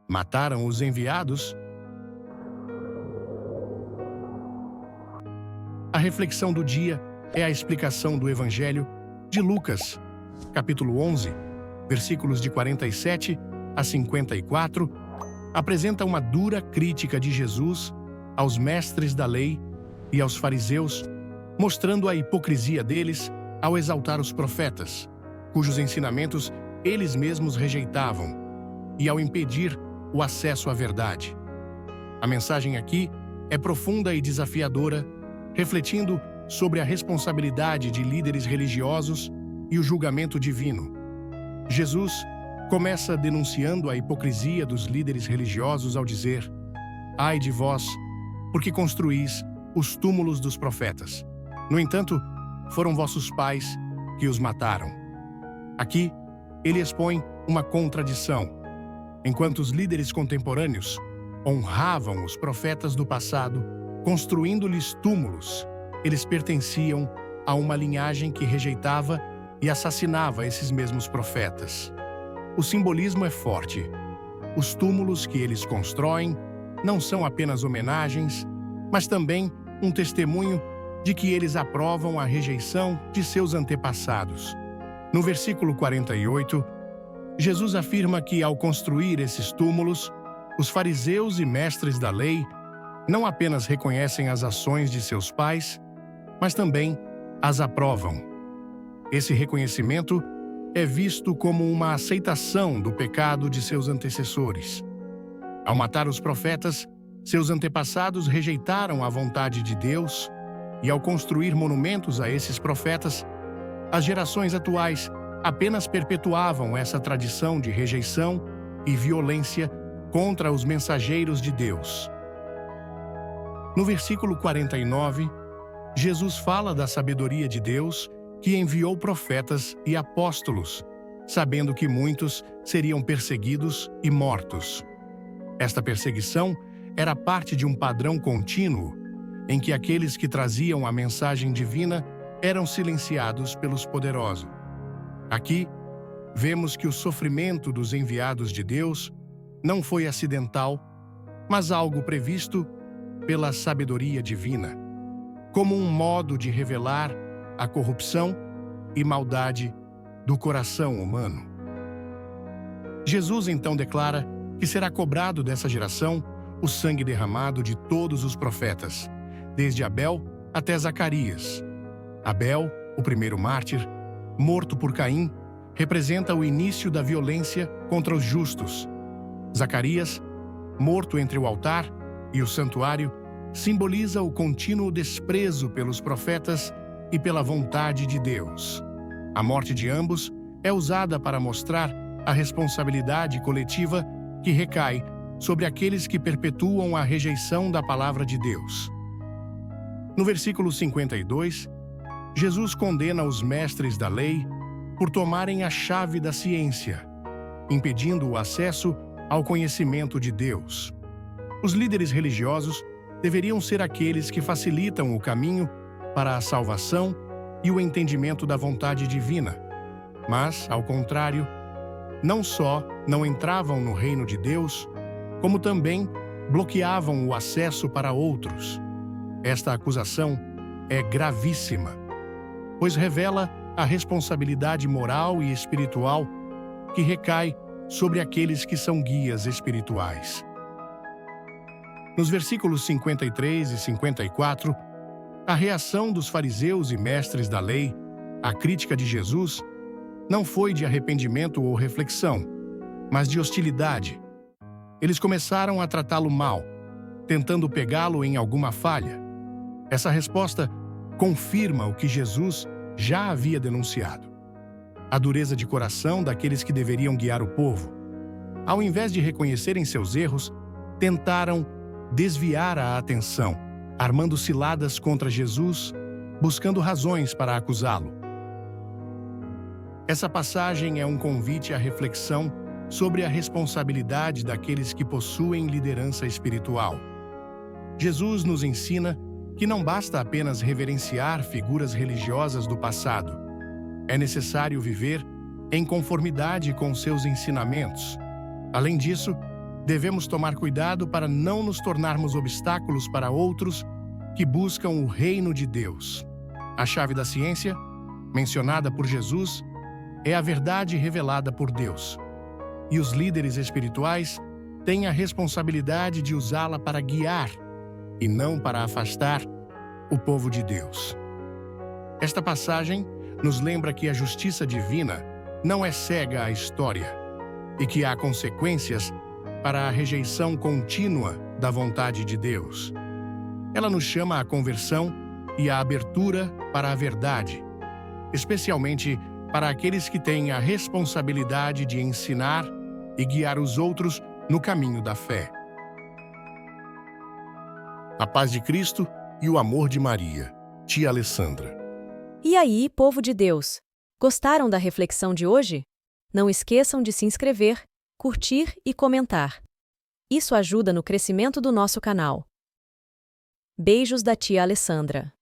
Mataram os enviados? A reflexão do dia é a explicação do Evangelho de Lucas, capítulo 11, versículos de 47 a 54, apresenta uma dura crítica de Jesus aos mestres da lei e aos fariseus, mostrando a hipocrisia deles ao exaltar os profetas, cujos ensinamentos eles mesmos rejeitavam, e ao impedir o acesso à verdade. A mensagem aqui é profunda e desafiadora, refletindo sobre a responsabilidade de líderes religiosos e o julgamento divino. Jesus começa denunciando a hipocrisia dos líderes religiosos ao dizer: "Ai de vós, porque construís os túmulos dos profetas. No entanto, foram vossos pais que os mataram." Aqui, ele expõe uma contradição. Enquanto os líderes contemporâneos honravam os profetas do passado, construindo-lhes túmulos, eles pertenciam a uma linhagem que rejeitava e assassinava esses mesmos profetas. O simbolismo é forte. Os túmulos que eles constroem não são apenas homenagens, mas também um testemunho de que eles aprovam a rejeição de seus antepassados. No versículo 48, Jesus afirma que, ao construir esses túmulos, os fariseus e mestres da lei não apenas reconhecem as ações de seus pais, mas também as aprovam. Esse reconhecimento é visto como uma aceitação do pecado de seus antecessores. Ao matar os profetas, seus antepassados rejeitaram a vontade de Deus, e ao construir monumentos a esses profetas, as gerações atuais apenas perpetuavam essa tradição de rejeição e violência contra os mensageiros de Deus. No versículo 49, Jesus fala da sabedoria de Deus que enviou profetas e apóstolos, sabendo que muitos seriam perseguidos e mortos. Esta perseguição era parte de um padrão contínuo, em que aqueles que traziam a mensagem divina eram silenciados pelos poderosos. Aqui, vemos que o sofrimento dos enviados de Deus não foi acidental, mas algo previsto pela sabedoria divina, como um modo de revelar a corrupção e maldade do coração humano. Jesus então declara que será cobrado dessa geração o sangue derramado de todos os profetas, desde Abel até Zacarias. Abel, o primeiro mártir, morto por Caim, representa o início da violência contra os justos. Zacarias, morto entre o altar e o santuário, simboliza o contínuo desprezo pelos profetas e pela vontade de Deus. A morte de ambos é usada para mostrar a responsabilidade coletiva que recai sobre aqueles que perpetuam a rejeição da palavra de Deus. No versículo 52, Jesus condena os mestres da lei por tomarem a chave da ciência, impedindo o acesso ao conhecimento de Deus. Os líderes religiosos deveriam ser aqueles que facilitam o caminho para a salvação e o entendimento da vontade divina. Mas, ao contrário, não só não entravam no reino de Deus, como também bloqueavam o acesso para outros. Esta acusação é gravíssima, pois revela a responsabilidade moral e espiritual que recai sobre aqueles que são guias espirituais. Nos versículos 53 e 54, a reação dos fariseus e mestres da lei à crítica de Jesus não foi de arrependimento ou reflexão, mas de hostilidade. Eles começaram a tratá-lo mal, tentando pegá-lo em alguma falha. Essa resposta confirma o que Jesus já havia denunciado: a dureza de coração daqueles que deveriam guiar o povo. Ao invés de reconhecerem seus erros, tentaram desviar a atenção, armando ciladas contra Jesus, buscando razões para acusá-lo. Essa passagem é um convite à reflexão sobre a responsabilidade daqueles que possuem liderança espiritual. Jesus nos ensina que não basta apenas reverenciar figuras religiosas do passado. É necessário viver em conformidade com seus ensinamentos. Além disso, devemos tomar cuidado para não nos tornarmos obstáculos para outros que buscam o reino de Deus. A chave da ciência, mencionada por Jesus, é a verdade revelada por Deus. E os líderes espirituais têm a responsabilidade de usá-la para guiar e não para afastar o povo de Deus. Esta passagem nos lembra que a justiça divina não é cega à história e que há consequências para a rejeição contínua da vontade de Deus. Ela nos chama à conversão e à abertura para a verdade, especialmente para aqueles que têm a responsabilidade de ensinar e guiar os outros no caminho da fé. A paz de Cristo e o amor de Maria, tia Alessandra. E aí, povo de Deus? Gostaram da reflexão de hoje? Não esqueçam de se inscrever, curtir e comentar. Isso ajuda no crescimento do nosso canal. Beijos da tia Alessandra.